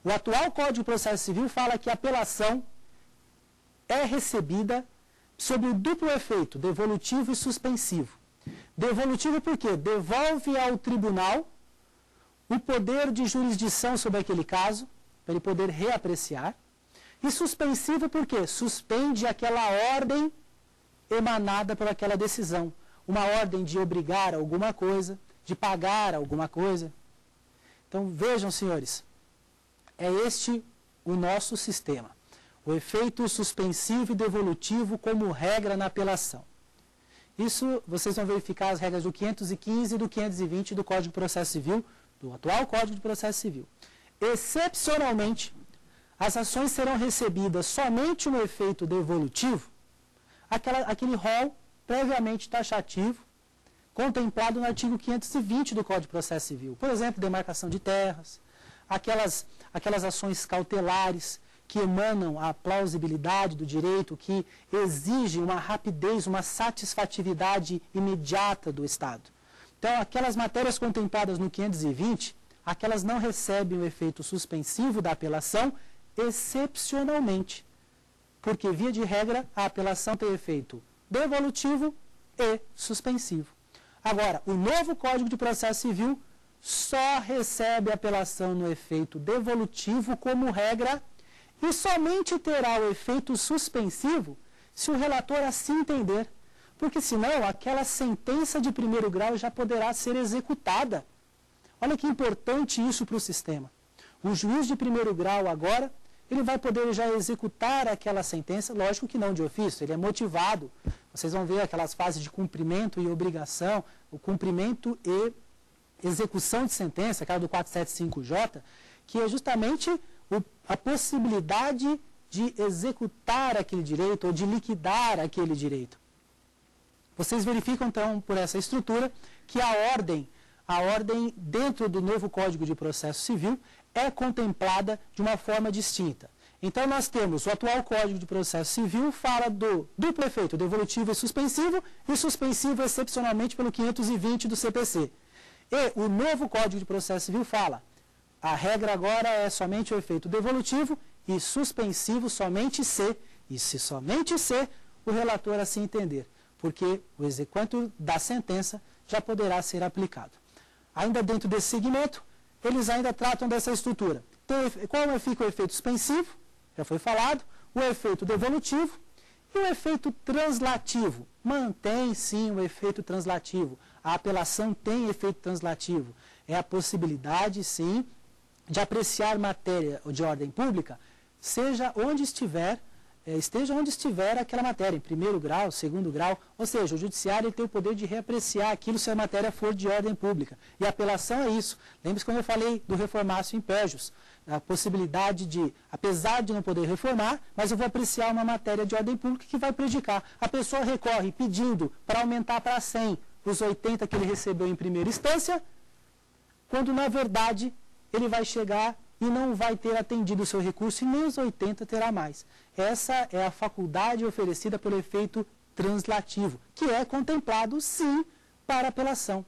O atual Código de Processo Civil fala que a apelação é recebida sob o duplo efeito, devolutivo e suspensivo. Devolutivo por quê? Devolve ao tribunal o poder de jurisdição sobre aquele caso, para ele poder reapreciar. E suspensivo por quê? Suspende aquela ordem emanada por aquela decisão. Uma ordem de obrigar alguma coisa, de pagar alguma coisa. Então, vejam, senhores, é este o nosso sistema. O efeito suspensivo e devolutivo como regra na apelação. Isso, vocês vão verificar as regras do 515 e do 520 do Código de Processo Civil, do atual Código de Processo Civil. Excepcionalmente, as ações serão recebidas somente no efeito devolutivo, aquele rol previamente taxativo, contemplado no artigo 520 do Código de Processo Civil. Por exemplo, demarcação de terras, aquelas ações cautelares que emanam a plausibilidade do direito, que exigem uma rapidez, uma satisfatividade imediata do Estado. Então, aquelas matérias contempladas no 520, aquelas não recebem o efeito suspensivo da apelação excepcionalmente, porque, via de regra, a apelação tem efeito devolutivo e suspensivo. Agora, o novo Código de Processo Civil só recebe a apelação no efeito devolutivo como regra e somente terá o efeito suspensivo se o relator assim entender, porque senão aquela sentença de primeiro grau já poderá ser executada. Olha que importante isso para o sistema. O juiz de primeiro grau agora, ele vai poder já executar aquela sentença, lógico que não de ofício, ele é motivado. Vocês vão ver aquelas fases de cumprimento e obrigação, o cumprimento e execução de sentença, aquela do 475J, que é justamente a possibilidade de executar aquele direito ou de liquidar aquele direito. Vocês verificam, então, por essa estrutura, que a ordem dentro do novo Código de Processo Civil é contemplada de uma forma distinta. Então, nós temos o atual Código de Processo Civil fala do duplo efeito, devolutivo e suspensivo excepcionalmente pelo 520 do CPC. E o novo Código de Processo Civil fala, a regra agora é somente o efeito devolutivo e suspensivo somente se, e se somente se, o relator assim entender, porque o exequatur da sentença já poderá ser aplicado. Ainda dentro desse segmento, eles ainda tratam dessa estrutura. Então, qual fica o efeito suspensivo? Já foi falado. O efeito devolutivo e o efeito translativo. Mantém, sim, o efeito translativo. A apelação tem efeito translativo. É a possibilidade, sim, de apreciar matéria de ordem pública, esteja onde estiver aquela matéria, em primeiro grau, segundo grau, ou seja, o judiciário tem o poder de reapreciar aquilo se a matéria for de ordem pública. E a apelação é isso. Lembre-se quando eu falei do reformatio impégius, a possibilidade de, apesar de não poder reformar, mas eu vou apreciar uma matéria de ordem pública que vai prejudicar. A pessoa recorre pedindo para aumentar para 100 os 80 que ele recebeu em primeira instância, quando na verdade ele vai chegar e não vai ter atendido o seu recurso e nem os 80 terá mais. Essa é a faculdade oferecida pelo efeito translativo, que é contemplado, sim, para apelação.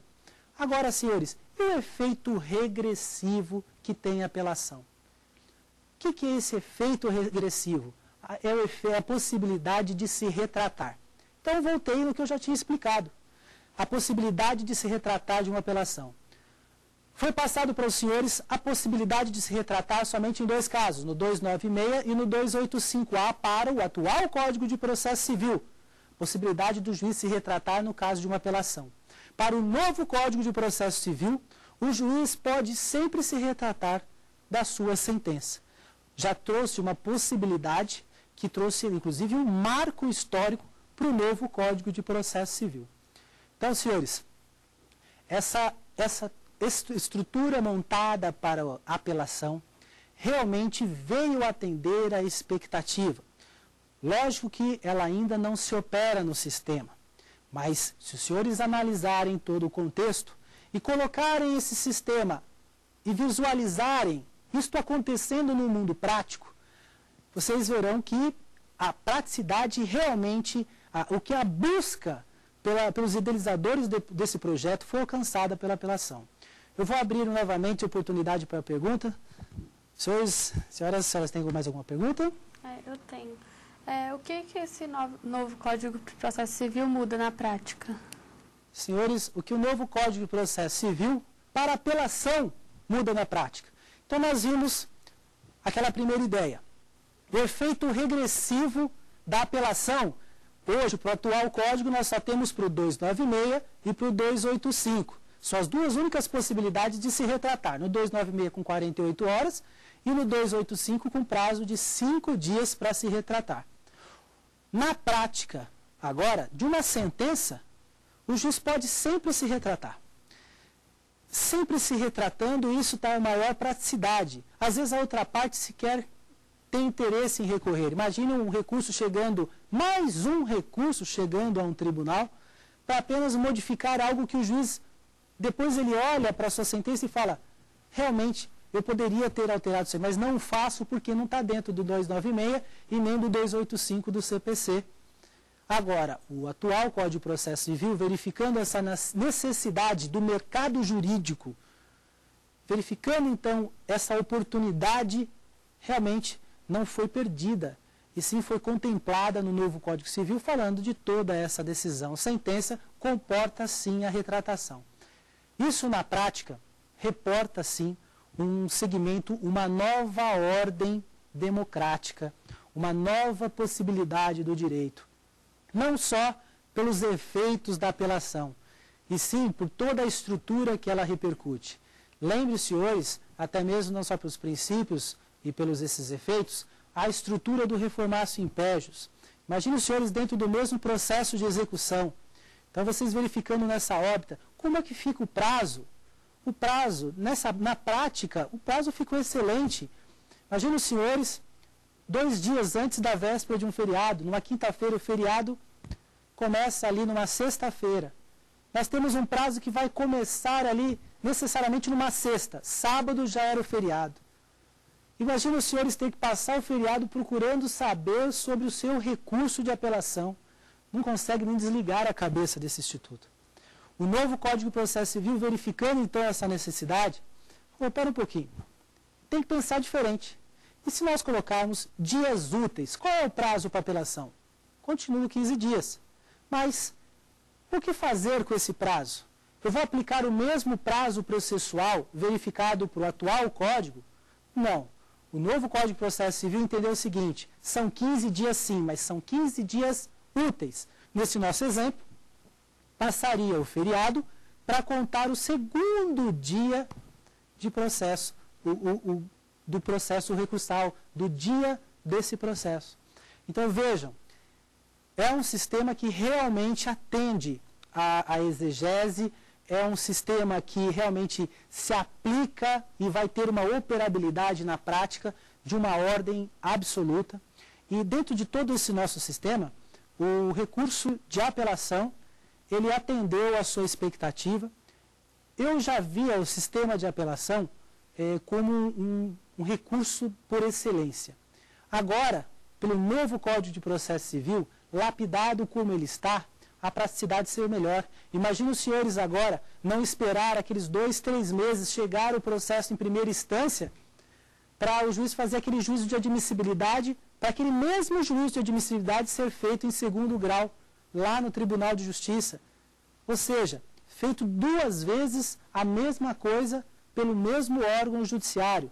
Agora, senhores, e o efeito regressivo que tem a apelação? O que é esse efeito regressivo? É a possibilidade de se retratar. Então, voltei no que eu já tinha explicado. A possibilidade de se retratar de uma apelação. Foi passado para os senhores a possibilidade de se retratar somente em dois casos, no 296 e no 285A para o atual Código de Processo Civil. Possibilidade do juiz se retratar no caso de uma apelação. Para o novo Código de Processo Civil, o juiz pode sempre se retratar da sua sentença. Já trouxe uma possibilidade que trouxe, inclusive, um marco histórico para o novo Código de Processo Civil. Então, senhores, essa estrutura montada para a apelação realmente veio atender à expectativa. Lógico que ela ainda não se opera no sistema, mas se os senhores analisarem todo o contexto e colocarem esse sistema e visualizarem isto acontecendo no mundo prático, vocês verão que a praticidade realmente, o que a busca pelos idealizadores desse projeto foi alcançada pela apelação. Eu vou abrir novamente a oportunidade para a pergunta. Senhoras, têm mais alguma pergunta? Eu tenho. O que esse novo Código de Processo Civil muda na prática? Senhores, o que o novo Código de Processo Civil, para apelação, muda na prática. Então, nós vimos aquela primeira ideia. O efeito regressivo da apelação. Hoje, para o atual Código, nós só temos para o 296 e para o 285. São as duas únicas possibilidades de se retratar. No 296 com 48 horas e no 285 com prazo de 5 dias para se retratar. Na prática, agora, de uma sentença, o juiz pode sempre se retratar. Sempre se retratando, isso dá uma maior praticidade. Às vezes a outra parte sequer tem interesse em recorrer. Imagine um recurso chegando, mais um recurso chegando a um tribunal, para apenas modificar algo que o juiz, depois ele olha para a sua sentença e fala, realmente, eu poderia ter alterado isso, mas não faço porque não está dentro do 296 e nem do 285 do CPC. Agora, o atual Código de Processo Civil, verificando essa necessidade do mercado jurídico, verificando então essa oportunidade, realmente não foi perdida, e sim foi contemplada no novo Código Civil, falando de toda essa decisão. Sentença comporta sim a retratação. Isso na prática reporta sim um segmento, uma nova ordem democrática, uma nova possibilidade do direito. Não só pelos efeitos da apelação, e sim por toda a estrutura que ela repercute. Lembre-se, senhores, até mesmo não só pelos princípios e pelos esses efeitos, a estrutura do reformatio impégios. Imagine os senhores dentro do mesmo processo de execução. Então, vocês verificando nessa órbita, como é que fica o prazo? O prazo, na prática, o prazo ficou excelente. Imagine os senhores, 2 dias antes da véspera de um feriado, numa quinta-feira, o feriado começa ali numa sexta-feira. Nós temos um prazo que vai começar ali necessariamente numa sexta. Sábado já era o feriado. Imagina os senhores terem que passar o feriado procurando saber sobre o seu recurso de apelação. Não consegue nem desligar a cabeça desse instituto. O novo Código de Processo Civil, verificando então essa necessidade, espera um pouquinho, tem que pensar diferente. E se nós colocarmos dias úteis, qual é o prazo para apelação? Continua 15 dias. Mas o que fazer com esse prazo? Eu vou aplicar o mesmo prazo processual verificado para o atual Código? Não. O novo Código de Processo Civil entendeu o seguinte, são 15 dias sim, mas são 15 dias úteis. Nesse nosso exemplo, passaria o feriado para contar o segundo dia de processo, do processo recursal, do dia desse processo. Então, vejam, é um sistema que realmente atende à exegese, é um sistema que realmente se aplica e vai ter uma operabilidade na prática de uma ordem absoluta. E dentro de todo esse nosso sistema, o recurso de apelação, ele atendeu à sua expectativa. Eu já via o sistema de apelação como um recurso por excelência. Agora, pelo novo Código de Processo Civil, lapidado como ele está, a praticidade ser melhor. Imagina os senhores agora não esperar aqueles 2, 3 meses chegar o processo em primeira instância para o juiz fazer aquele juízo de admissibilidade, para aquele mesmo juízo de admissibilidade ser feito em segundo grau, lá no Tribunal de Justiça. Ou seja, feito 2 vezes a mesma coisa pelo mesmo órgão judiciário.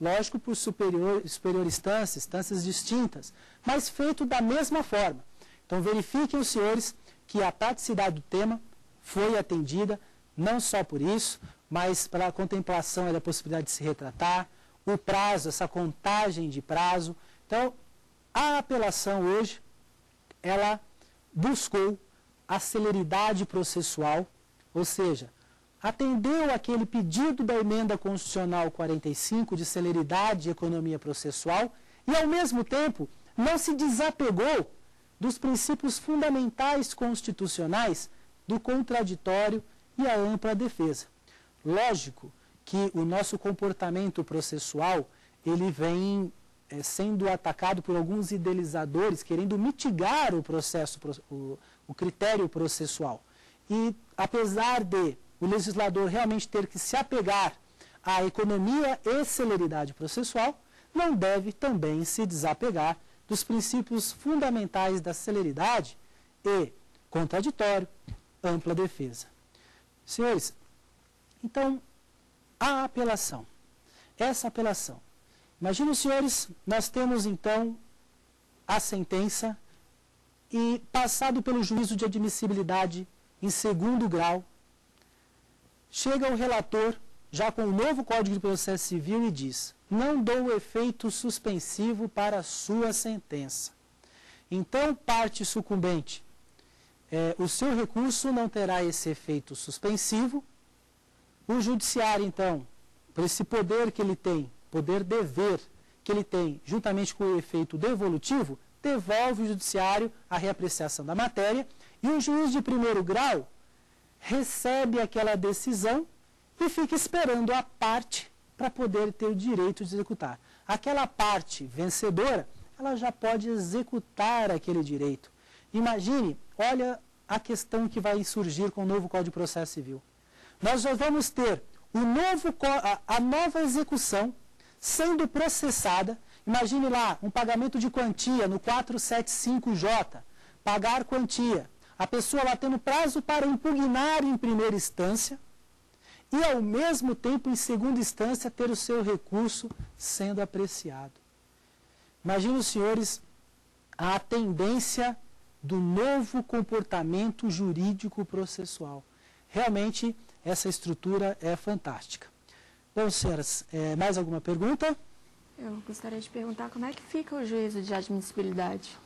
Lógico, por superior instância, instâncias distintas, mas feito da mesma forma. Então, verifiquem os senhores que a praticidade do tema foi atendida, não só por isso, mas pela contemplação da possibilidade de se retratar, o prazo, essa contagem de prazo. Então, a apelação hoje, ela buscou a celeridade processual, ou seja, atendeu aquele pedido da emenda constitucional 45 de celeridade e economia processual e, ao mesmo tempo, não se desapegou dos princípios fundamentais constitucionais do contraditório e a ampla defesa. Lógico que o nosso comportamento processual, ele vem sendo atacado por alguns idealizadores querendo mitigar o processo, o critério processual. E, apesar de o legislador realmente ter que se apegar à economia e celeridade processual, não deve também se desapegar dos princípios fundamentais da celeridade e contraditório, ampla defesa. Senhores, então, a apelação. Essa apelação. Imaginem, senhores, nós temos então a sentença e, passado pelo juízo de admissibilidade em segundo grau, chega o relator, já com o novo Código de Processo Civil, e diz: não dou efeito suspensivo para a sua sentença. Então, parte sucumbente, o seu recurso não terá esse efeito suspensivo. O judiciário, então, por esse poder que ele tem, poder-dever que ele tem, juntamente com o efeito devolutivo, devolve o judiciário a reapreciação da matéria e o juiz de primeiro grau recebe aquela decisão e fica esperando a parte para poder ter o direito de executar. Aquela parte vencedora, ela já pode executar aquele direito. Imagine, olha a questão que vai surgir com o novo Código de Processo Civil. Nós já vamos ter a nova execução sendo processada. Imagine lá, um pagamento de quantia no 475J, pagar quantia. A pessoa lá tendo prazo para impugnar em primeira instância e, ao mesmo tempo, em segunda instância, ter o seu recurso sendo apreciado. Imagine, os senhores, a tendência do novo comportamento jurídico processual. Realmente, essa estrutura é fantástica. Bom, senhoras, mais alguma pergunta? Eu gostaria de perguntar como é que fica o juízo de admissibilidade.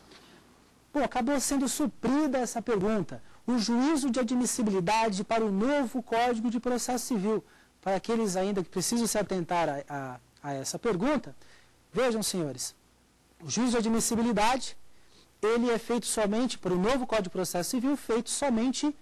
Bom, acabou sendo suprida essa pergunta. O juízo de admissibilidade para o novo Código de Processo Civil. Para aqueles ainda que precisam se atentar a essa pergunta, vejam, senhores, o juízo de admissibilidade, ele é feito somente, para o novo Código de Processo Civil, feito somente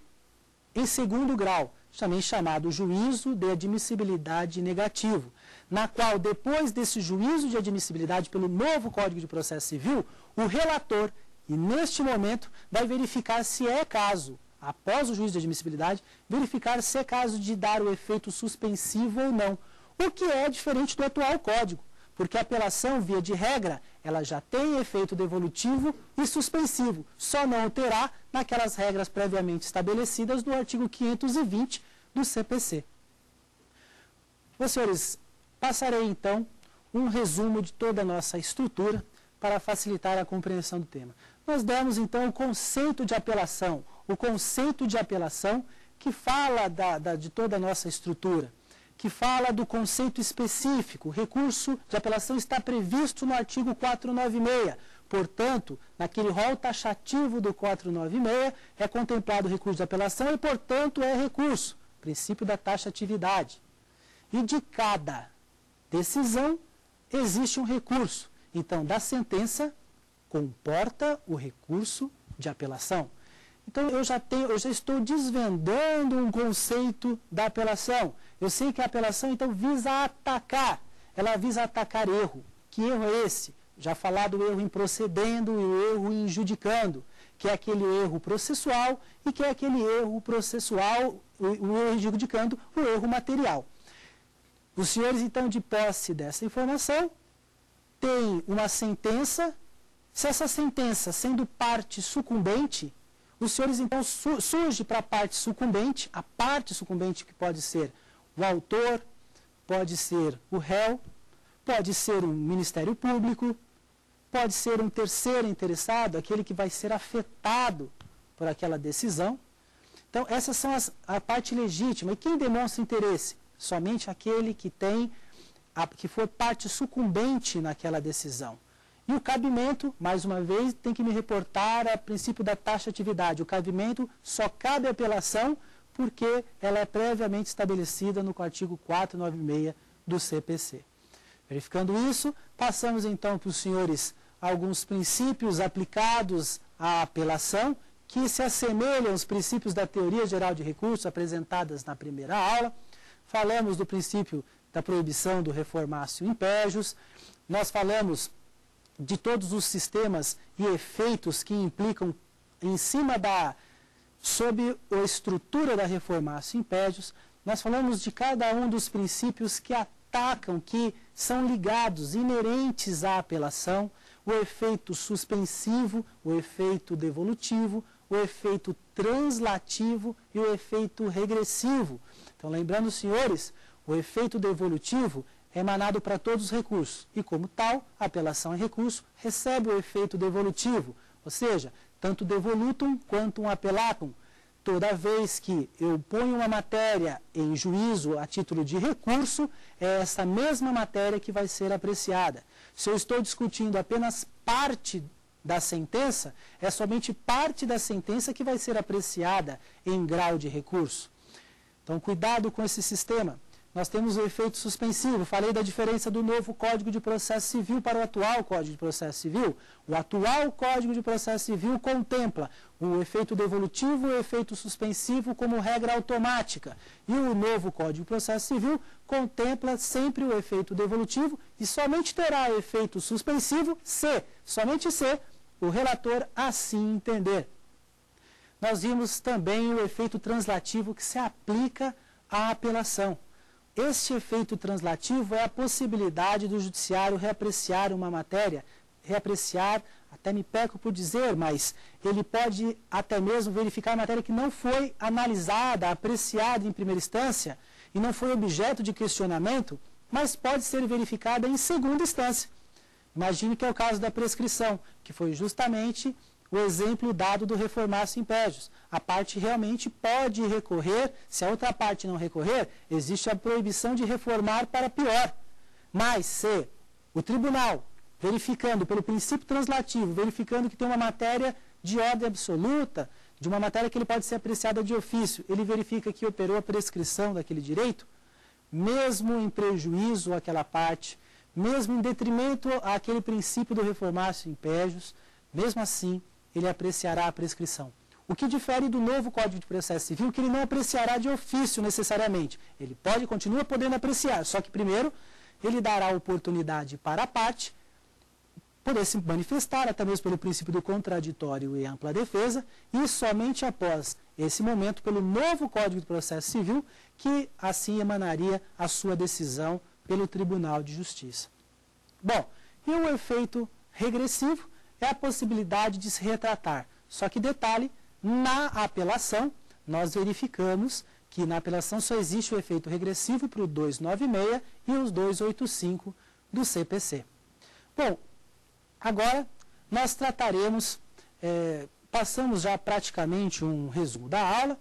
em segundo grau, também chamado juízo de admissibilidade negativo, na qual, depois desse juízo de admissibilidade pelo novo Código de Processo Civil, o relator, e neste momento, vai verificar se é caso, após o juízo de admissibilidade, verificar se é caso de dar o efeito suspensivo ou não, o que é diferente do atual Código, porque a apelação, via de regra, ela já tem efeito devolutivo e suspensivo, só não o terá naquelas regras previamente estabelecidas no artigo 520 do CPC. Meus senhores, passarei então um resumo de toda a nossa estrutura para facilitar a compreensão do tema. Nós demos então o conceito de apelação, que fala de toda a nossa estrutura, que fala do conceito específico. O recurso de apelação está previsto no artigo 496. Portanto, naquele rol taxativo do 496, é contemplado o recurso de apelação e, portanto, é recurso. Princípio da taxatividade. E de cada decisão existe um recurso. Então, da sentença comporta o recurso de apelação. Então, eu já estou desvendando um conceito da apelação. Eu sei que a apelação, então, visa atacar ela visa atacar erro. Que erro é esse? Já falado o erro improcedendo e o erro injudicando, que é aquele erro processual e que é aquele erro processual, o erro injudicando, o erro material. Os senhores, então, de posse dessa informação, têm uma sentença. Se essa sentença, sendo parte sucumbente, os senhores, então, surge para a parte sucumbente que pode ser o autor, pode ser o réu, pode ser um Ministério Público, pode ser um terceiro interessado, aquele que vai ser afetado por aquela decisão. Então, essas são a parte legítima. E quem demonstra interesse? Somente aquele que for parte sucumbente naquela decisão. E o cabimento, mais uma vez, tem que me reportar ao princípio da taxatividade. O cabimento só cabe à apelação porque ela é previamente estabelecida no artigo 496 do CPC. Verificando isso, passamos então para os senhores alguns princípios aplicados à apelação, que se assemelham aos princípios da teoria geral de recursos apresentadas na primeira aula. Falamos do princípio da proibição do reformácio impégios, nós falamos de todos os sistemas e efeitos que implicam em cima sob a estrutura da reformácio impégios, nós falamos de cada um dos princípios que atacam, que são ligados, inerentes à apelação, o efeito suspensivo, o efeito devolutivo, o efeito translativo e o efeito regressivo. Então, lembrando, senhores, o efeito devolutivo é emanado para todos os recursos e, como tal, a apelação em recurso recebe o efeito devolutivo, ou seja, tanto devolutum quanto um apelatum. Toda vez que eu ponho uma matéria em juízo a título de recurso, é essa mesma matéria que vai ser apreciada. Se eu estou discutindo apenas parte da sentença, é somente parte da sentença que vai ser apreciada em grau de recurso. Então, cuidado com esse sistema. Nós temos o efeito suspensivo. Falei da diferença do novo Código de Processo Civil para o atual Código de Processo Civil. O atual Código de Processo Civil contempla o efeito devolutivo e o efeito suspensivo como regra automática. E o novo Código de Processo Civil contempla sempre o efeito devolutivo e somente terá o efeito suspensivo somente se o relator assim entender. Nós vimos também o efeito translativo que se aplica à apelação. Este efeito translativo é a possibilidade do judiciário reapreciar uma matéria, até me peco por dizer, mas ele pode até mesmo verificar a matéria que não foi analisada, apreciada em primeira instância e não foi objeto de questionamento, mas pode ser verificada em segunda instância. Imagine que é o caso da prescrição, que foi justamente o exemplo dado do reformácio impégios. A parte realmente pode recorrer, se a outra parte não recorrer, existe a proibição de reformar para pior. Mas se o tribunal, verificando pelo princípio translativo, verificando que tem uma matéria de ordem absoluta, de uma matéria que ele pode ser apreciada de ofício, ele verifica que operou a prescrição daquele direito, mesmo em prejuízo àquela parte, mesmo em detrimento àquele princípio do reformácio impégios, mesmo assim, ele apreciará a prescrição. O que difere do novo Código de Processo Civil, que ele não apreciará de ofício necessariamente. Ele continua podendo apreciar, só que primeiro ele dará oportunidade para a parte poder se manifestar, até mesmo pelo princípio do contraditório e ampla defesa, e somente após esse momento, pelo novo Código de Processo Civil, que assim emanaria a sua decisão pelo Tribunal de Justiça. Bom, e o efeito regressivo é a possibilidade de se retratar. Só que detalhe, na apelação, nós verificamos que na apelação só existe o efeito regressivo para o 296 e os 285 do CPC. Bom, agora nós trataremos, passamos já praticamente um resumo da aula,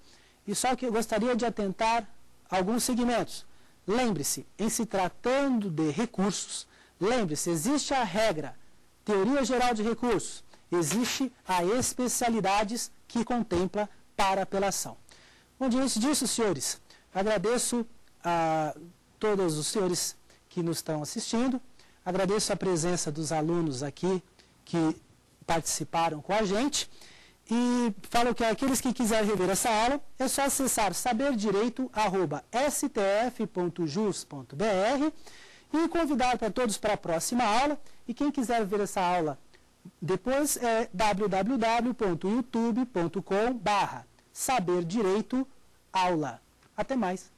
e só que eu gostaria de atentar a alguns segmentos. Lembre-se, em se tratando de recursos, lembre-se, existe a regra, teoria geral de recursos, existe a especialidades que contempla para apelação. Bom, diante disso, senhores, agradeço a todos os senhores que nos estão assistindo, agradeço a presença dos alunos aqui que participaram com a gente e falo que aqueles que quiserem rever essa aula, é só acessar saberdireito@stf.jus.br E convidar para todos para a próxima aula. E quem quiser ver essa aula depois é www.youtube.com/saberdireitoaula. Até mais!